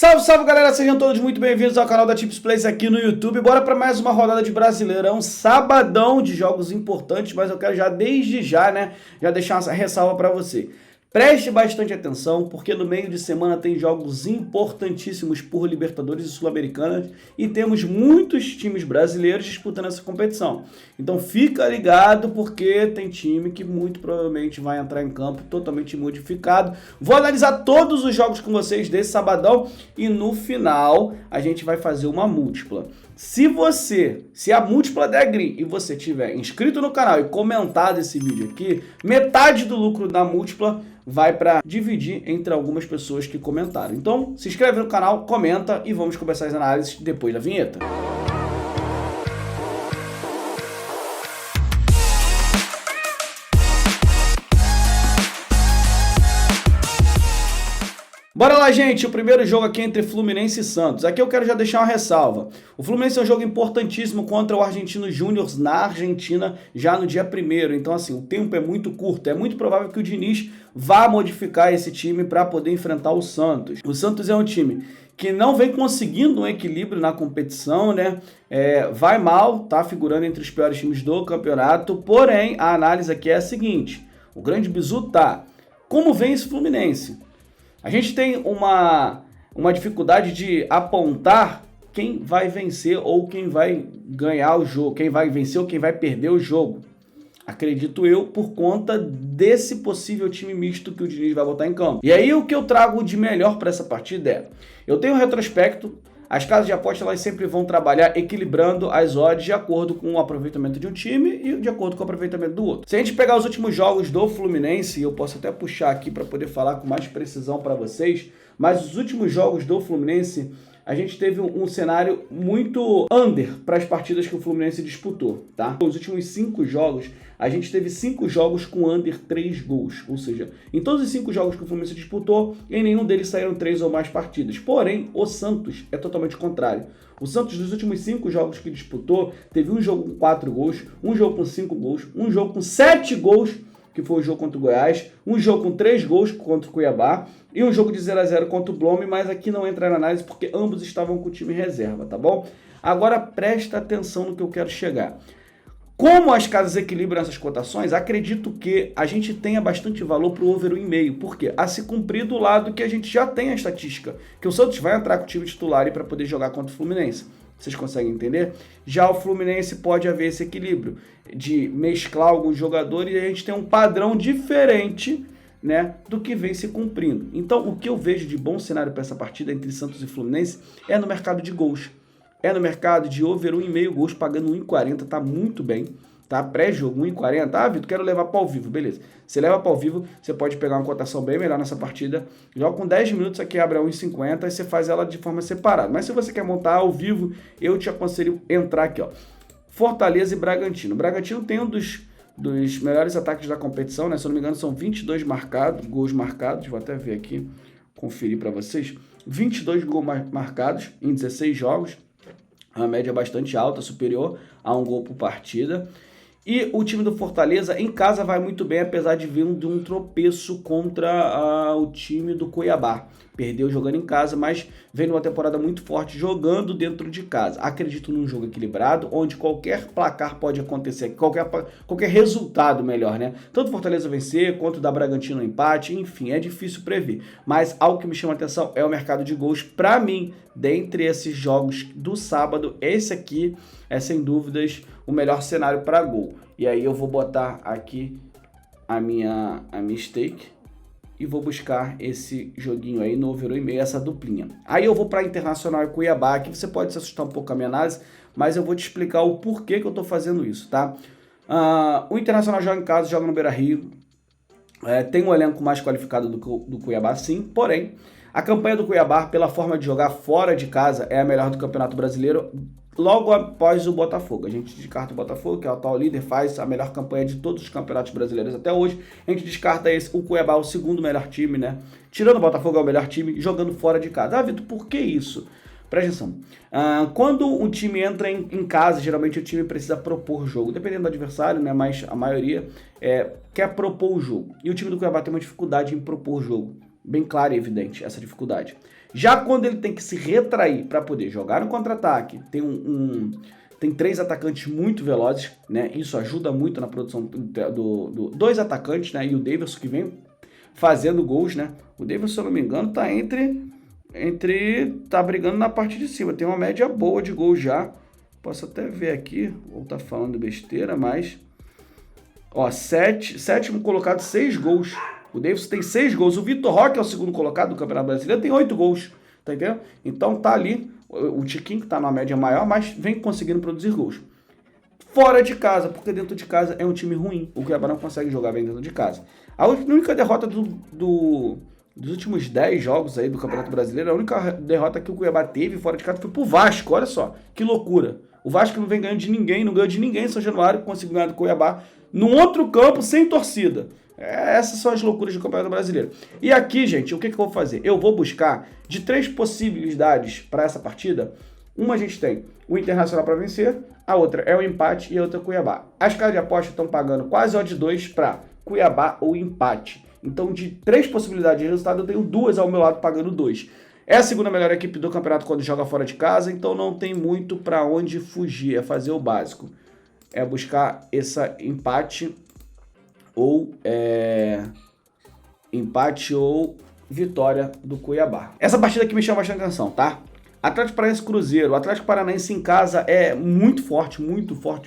Salve, salve galera, sejam todos muito bem-vindos ao canal da Tips Place aqui no YouTube. Bora para mais uma rodada de Brasileirão, sabadão de jogos importantes, mas eu quero já desde já, já deixar essa ressalva para você. Preste bastante atenção, porque no meio de semana tem jogos importantíssimos por Libertadores e Sul-Americanas e temos muitos times brasileiros disputando essa competição. Então fica ligado, porque tem time que muito provavelmente vai entrar em campo totalmente modificado. Vou analisar todos os jogos com vocês desse sabadão e no final a gente vai fazer uma múltipla. Se a múltipla der green e você tiver inscrito no canal e comentado esse vídeo aqui, metade do lucro da múltipla vai para dividir entre algumas pessoas que comentaram. Então, se inscreve no canal, comenta e vamos começar as análises depois da vinheta. Bora lá, gente, o primeiro jogo aqui entre Fluminense e Santos. Aqui eu quero já deixar uma ressalva. O Fluminense é um jogo importantíssimo contra o Argentino Júnior na Argentina já no dia 1º. Então, assim, o tempo é muito curto. É muito provável que o Diniz vá modificar esse time para poder enfrentar o Santos. O Santos é um time que não vem conseguindo um equilíbrio na competição, vai mal, tá figurando entre os piores times do campeonato. Porém, a análise aqui é a seguinte. O grande bizu tá: como vem esse Fluminense? A gente tem uma dificuldade de apontar quem vai vencer ou quem vai ganhar o jogo, quem vai vencer ou quem vai perder o jogo. Acredito eu, por conta desse possível time misto que o Diniz vai botar em campo. E aí o que eu trago de melhor para essa partida é: eu tenho um retrospecto. As casas de aposta elas sempre vão trabalhar equilibrando as odds de acordo com o aproveitamento de um time e de acordo com o aproveitamento do outro. Se a gente pegar os últimos jogos do Fluminense, eu posso até puxar aqui para poder falar com mais precisão para vocês, mas os últimos jogos do Fluminense, a gente teve um cenário muito under para as partidas que o Fluminense disputou, tá? Os últimos 5 jogos, a gente teve 5 jogos com under 3 gols. Ou seja, em todos os 5 jogos que o Fluminense disputou, em nenhum deles saíram 3 ou mais partidas. Porém, o Santos é totalmente contrário. O Santos, dos últimos 5 jogos que disputou, teve um jogo com 4 gols, um jogo com 5 gols, um jogo com 7 gols, que foi o jogo contra o Goiás, um jogo com 3 gols contra o Cuiabá e um jogo de 0-0 contra o Blooming, mas aqui não entra na análise porque ambos estavam com o time reserva, tá bom? Agora presta atenção no que eu quero chegar. Como as casas equilibram essas cotações, acredito que a gente tenha bastante valor para o over 1,5, porque a se cumprir do lado que a gente já tem a estatística, que o Santos vai entrar com o time titular para poder jogar contra o Fluminense. Vocês conseguem entender? Já o Fluminense pode haver esse equilíbrio de mesclar alguns jogadores e a gente tem um padrão diferente, do que vem se cumprindo. Então, o que eu vejo de bom cenário para essa partida entre Santos e Fluminense é no mercado de gols. É no mercado de over 1,5 gols, pagando 1,40, tá muito bem. Tá? Pré-jogo 1,40. Ah, Vitor, quero levar para ao vivo. Beleza. Você leva para ao vivo, você pode pegar uma cotação bem melhor nessa partida. Joga com 10 minutos aqui, abre a 1,50 e você faz ela de forma separada. Mas se você quer montar ao vivo, eu te aconselho entrar aqui, ó. Fortaleza e Bragantino. O Bragantino tem um dos melhores ataques da competição, Se eu não me engano, são 22 gols marcados. Vou até ver aqui, conferir para vocês. 22 gols marcados em 16 jogos. Uma média bastante alta, superior a 1 gol por partida. E o time do Fortaleza em casa vai muito bem, apesar de vir de um tropeço contra o time do Cuiabá. Perdeu jogando em casa, mas vem numa temporada muito forte jogando dentro de casa. Acredito num jogo equilibrado, onde qualquer placar pode acontecer, qualquer resultado melhor, Tanto Fortaleza vencer, quanto da Bragantino empate, enfim, é difícil prever. Mas algo que me chama a atenção é o mercado de gols. Para mim, dentre esses jogos do sábado, esse aqui é sem dúvidas o melhor cenário para gol. E aí eu vou botar aqui a minha stake e vou buscar esse joguinho aí no over 1,5, essa duplinha. Aí eu vou para Internacional e Cuiabá, aqui você pode se assustar um pouco com a minha análise, mas eu vou te explicar o porquê que eu estou fazendo isso, tá? O Internacional joga em casa, joga no Beira-Rio, tem um elenco mais qualificado do Cuiabá, sim, porém, a campanha do Cuiabá, pela forma de jogar fora de casa, é a melhor do Campeonato Brasileiro, logo após o Botafogo. A gente descarta o Botafogo, que é o atual líder, faz a melhor campanha de todos os campeonatos brasileiros até hoje. A gente descarta o Cuiabá, o segundo melhor time, Tirando o Botafogo, é o melhor time, jogando fora de casa. Ah, Vitor, por que isso? Presta atenção. Quando um time entra em casa, geralmente o time precisa propor jogo. Dependendo do adversário, mas a maioria quer propor o jogo. E o time do Cuiabá tem uma dificuldade em propor jogo. Bem clara e evidente essa dificuldade. Já quando ele tem que se retrair para poder jogar no contra-ataque, tem 3 atacantes muito velozes, né? Isso ajuda muito na produção dois atacantes, né? E o Davidson que vem fazendo gols, né? O Davidson, se eu não me engano, tá tá brigando na parte de cima. Tem uma média boa de gols já. Posso até ver aqui, ou tá falando besteira, mas... Ó, sétimo colocado, 6 gols. O Davidson tem 6 gols. O Vitor Roque é o segundo colocado do Campeonato Brasileiro, tem 8 gols. Tá entendendo? Então tá ali o Tiquinho, que tá numa média maior, mas vem conseguindo produzir gols. Fora de casa, porque dentro de casa é um time ruim. O Cuiabá não consegue jogar bem dentro de casa. A única derrota dos últimos 10 jogos aí do Campeonato Brasileiro, a única derrota que o Cuiabá teve fora de casa foi pro Vasco. Olha só, que loucura. O Vasco não vem ganhando de ninguém, não ganhou de ninguém em São Januário, conseguiu ganhar do Cuiabá num outro campo, sem torcida. Essas são as loucuras do Campeonato Brasileiro. E aqui, gente, o que eu vou fazer? Eu vou buscar de 3 possibilidades para essa partida. Uma a gente tem o Internacional para vencer, a outra é o empate e a outra é o Cuiabá. As casas de aposta estão pagando quase odd 2 para Cuiabá ou empate. Então, de 3 possibilidades de resultado, eu tenho 2 ao meu lado pagando 2. É a segunda melhor equipe do campeonato quando joga fora de casa, então não tem muito para onde fugir, é fazer o básico. É buscar esse empate ou vitória do Cuiabá. Essa partida aqui me chama bastante atenção, tá? Atlético Paranaense Cruzeiro. O Atlético Paranaense em casa é muito forte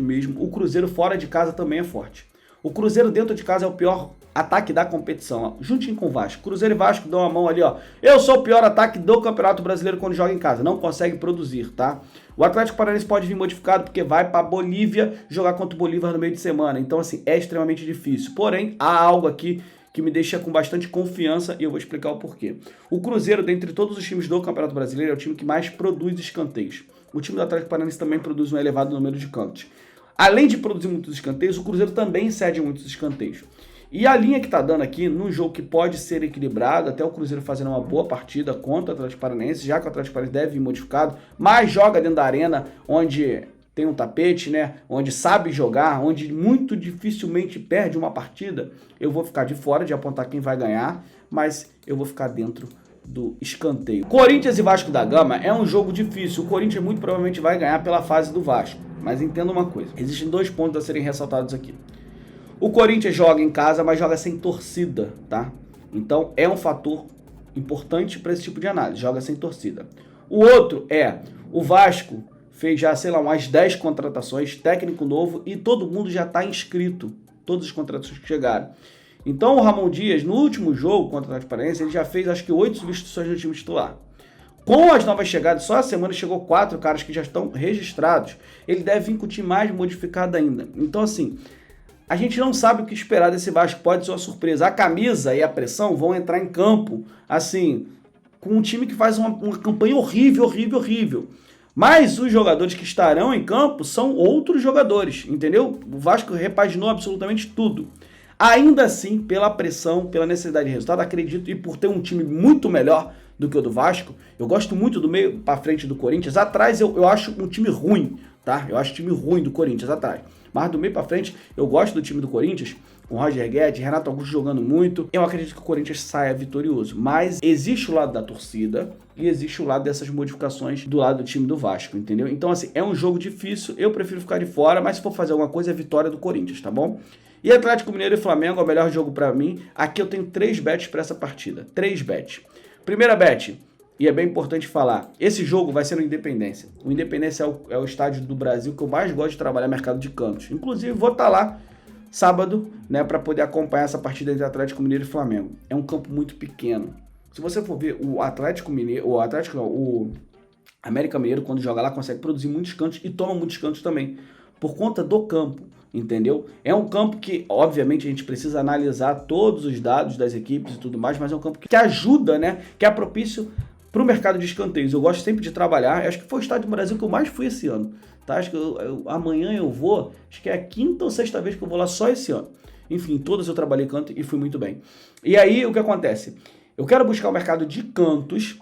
mesmo. O Cruzeiro fora de casa também é forte. O Cruzeiro dentro de casa é o pior ataque da competição, ó, juntinho com o Vasco. Cruzeiro e Vasco dão a mão ali, ó. Eu sou o pior ataque do Campeonato Brasileiro quando joga em casa. Não consegue produzir, tá? O Atlético Paranaense pode vir modificado porque vai pra Bolívia jogar contra o Bolívar no meio de semana. Então, assim, é extremamente difícil. Porém, há algo aqui que me deixa com bastante confiança e eu vou explicar o porquê. O Cruzeiro, dentre todos os times do Campeonato Brasileiro, é o time que mais produz escanteios. O time do Atlético Paranaense também produz um elevado número de cantos. Além de produzir muitos escanteios, o Cruzeiro também cede muitos escanteios. E a linha que tá dando aqui, num jogo que pode ser equilibrado, até o Cruzeiro fazendo uma boa partida contra o Atlético Paranaense, já que o Atlético Paranaense deve vir modificado, mas joga dentro da arena, onde tem um tapete, né? Onde sabe jogar, onde muito dificilmente perde uma partida, eu vou ficar de fora de apontar quem vai ganhar, mas eu vou ficar dentro do escanteio. Corinthians e Vasco da Gama é um jogo difícil. O Corinthians muito provavelmente vai ganhar pela fase do Vasco. Mas entenda uma coisa, existem 2 pontos a serem ressaltados aqui. O Corinthians joga em casa, mas joga sem torcida, tá? Então é um fator importante para esse tipo de análise, joga sem torcida. O outro é, o Vasco fez já, sei lá, umas 10 contratações, técnico novo, e todo mundo já está inscrito, todas as contratações que chegaram. Então o Ramon Dias, no último jogo contra o Atlético Paranaense, ele já fez acho que 8 substituições no time titular. Com as novas chegadas, só a semana chegou 4 caras que já estão registrados. Ele deve vir com o time mais modificado ainda. Então, assim, a gente não sabe o que esperar desse Vasco. Pode ser uma surpresa. A camisa e a pressão vão entrar em campo, assim, com um time que faz uma campanha horrível. Mas os jogadores que estarão em campo são outros jogadores, entendeu? O Vasco repaginou absolutamente tudo. Ainda assim, pela pressão, pela necessidade de resultado, acredito, e por ter um time muito melhor do que o do Vasco, eu gosto muito do meio para frente do Corinthians. Atrás eu acho um time ruim, tá? Eu acho o time ruim do Corinthians atrás. Mas do meio para frente, eu gosto do time do Corinthians, com Roger Guedes, Renato Augusto jogando muito. Eu acredito que o Corinthians saia vitorioso. Mas existe o lado da torcida e existe o lado dessas modificações do lado do time do Vasco, entendeu? Então, assim, é um jogo difícil. Eu prefiro ficar de fora, mas se for fazer alguma coisa, é vitória do Corinthians, tá bom? E Atlético Mineiro e Flamengo é o melhor jogo para mim. Aqui eu tenho 3 bets para essa partida. 3 bets. Primeira bet, e é bem importante falar, esse jogo vai ser no Independência. O Independência é o estádio do Brasil que eu mais gosto de trabalhar mercado de cantos. Inclusive, vou estar lá sábado, né, para poder acompanhar essa partida entre Atlético Mineiro e Flamengo. É um campo muito pequeno. Se você for ver o o América Mineiro, quando joga lá, consegue produzir muitos cantos e toma muitos cantos também, por conta do campo, entendeu? É um campo que, obviamente, a gente precisa analisar todos os dados das equipes e tudo mais, mas é um campo que ajuda, né, que é propício para o mercado de escanteios. Eu gosto sempre de trabalhar, acho que foi o estádio do Brasil que eu mais fui esse ano, tá? Acho que amanhã eu vou, acho que é a 5ª ou 6ª vez que eu vou lá só esse ano. Enfim, todas eu trabalhei canto e fui muito bem. E aí, o que acontece? Eu quero buscar o mercado de cantos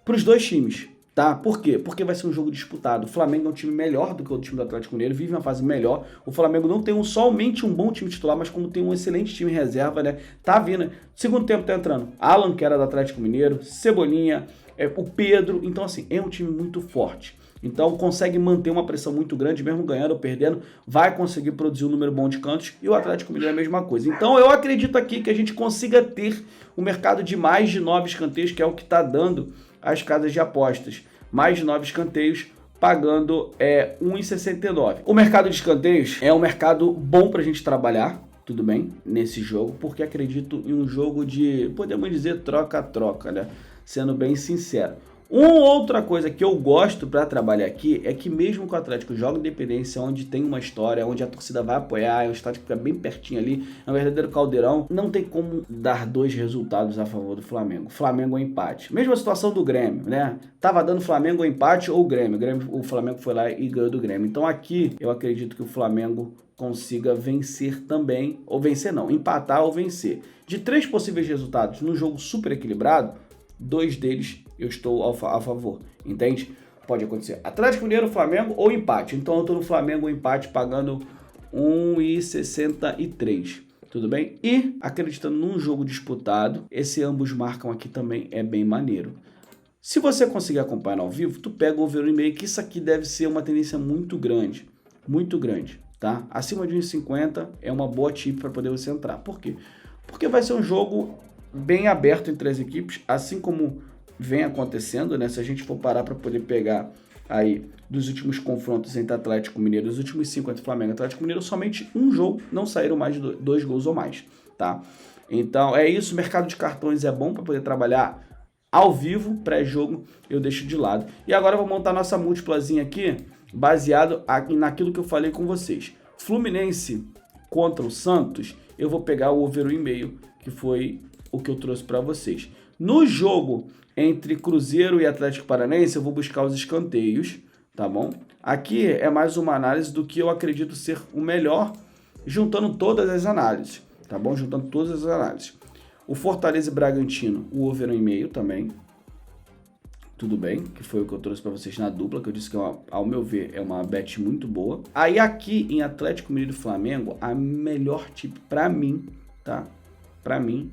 para os 2 times. Tá? Por quê? Porque vai ser um jogo disputado. O Flamengo é um time melhor do que o time do Atlético Mineiro, vive uma fase melhor. O Flamengo não tem somente um bom time titular, mas como tem um excelente time em reserva, né? Tá vindo. Segundo tempo tá entrando Alan, que era do Atlético Mineiro, Cebolinha, o Pedro. Então, assim, é um time muito forte. Então, consegue manter uma pressão muito grande, mesmo ganhando ou perdendo, vai conseguir produzir um número bom de cantos, e o Atlético Mineiro é a mesma coisa. Então, eu acredito aqui que a gente consiga ter um mercado de mais de 9 escanteios, que é o que está dando as casas de apostas. Mais de 9 escanteios, pagando 1,69. O mercado de escanteios é um mercado bom para a gente trabalhar, tudo bem, nesse jogo, porque acredito em um jogo de, podemos dizer, troca-troca, né? Sendo bem sincero. Uma outra coisa que eu gosto para trabalhar aqui é que mesmo que o Atlético joga Independência, onde tem uma história, onde a torcida vai apoiar, é um estádio que fica bem pertinho ali, é um verdadeiro caldeirão, não tem como dar 2 resultados a favor do Flamengo. Flamengo ou empate. Mesma situação do Grêmio, né? Tava dando Flamengo ou empate ou Grêmio. O Flamengo foi lá e ganhou do Grêmio. Então aqui eu acredito que o Flamengo consiga vencer também, ou vencer não, empatar ou vencer. De 3 possíveis resultados no jogo super equilibrado, 2 deles eu estou a favor, entende? Pode acontecer Atlético Mineiro, Flamengo ou empate. Então eu estou no Flamengo empate pagando 1,63, tudo bem? E acreditando num jogo disputado, esse ambos marcam aqui também é bem maneiro. Se você conseguir acompanhar ao vivo, tu pega o over 1,5, que isso aqui deve ser uma tendência muito grande, tá? Acima de 1,50 é uma boa tip para poder você entrar. Por quê? Porque vai ser um jogo bem aberto entre as equipes, assim como vem acontecendo, né? Se a gente for parar para poder pegar aí dos últimos confrontos entre Atlético Mineiro, dos últimos 5 entre Flamengo e Atlético Mineiro, somente um jogo não saíram mais de 2 gols ou mais, tá? Então é isso, o mercado de cartões é bom para poder trabalhar ao vivo, pré-jogo eu deixo de lado. E agora eu vou montar nossa múltiplazinha aqui, baseado aqui naquilo que eu falei com vocês. Fluminense contra o Santos, eu vou pegar o over 1,5, que foi o que eu trouxe para vocês. No jogo entre Cruzeiro e Atlético Paranaense, eu vou buscar os escanteios, tá bom? Aqui é mais uma análise do que eu acredito ser o melhor, juntando todas as análises, tá bom? Juntando todas as análises. O Fortaleza e Bragantino, o over 1,5 também, tudo bem, que foi o que eu trouxe para vocês na dupla, que eu disse que, ao meu ver, é uma bet muito boa. Aí aqui em Atlético Mineiro e Flamengo, a melhor tip para mim, tá? Para mim,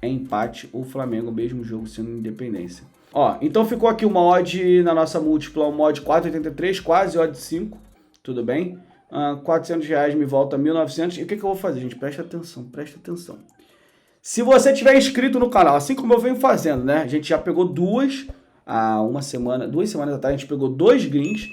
é empate ou Flamengo, mesmo jogo sendo Independência. Ó, então ficou aqui uma odd na nossa múltipla, uma odd 4,83, quase odd 5, tudo bem? R$400 me volta 1.900. E o que eu vou fazer, gente? Presta atenção, presta atenção. Se você tiver inscrito no canal, assim como eu venho fazendo, né? A gente já pegou duas semanas atrás, a gente pegou 2 greens.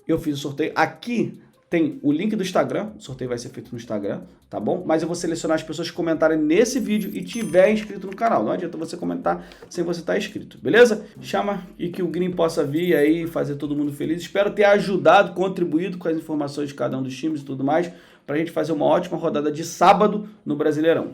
Eu fiz o sorteio. Aqui tem o link do Instagram, o sorteio vai ser feito no Instagram, tá bom? Mas eu vou selecionar as pessoas que comentarem nesse vídeo e tiver inscrito no canal. Não adianta você comentar sem você estar inscrito, beleza? Chama e que o Green possa vir aí e fazer todo mundo feliz. Espero ter ajudado, contribuído com as informações de cada um dos times e tudo mais, pra gente fazer uma ótima rodada de sábado no Brasileirão.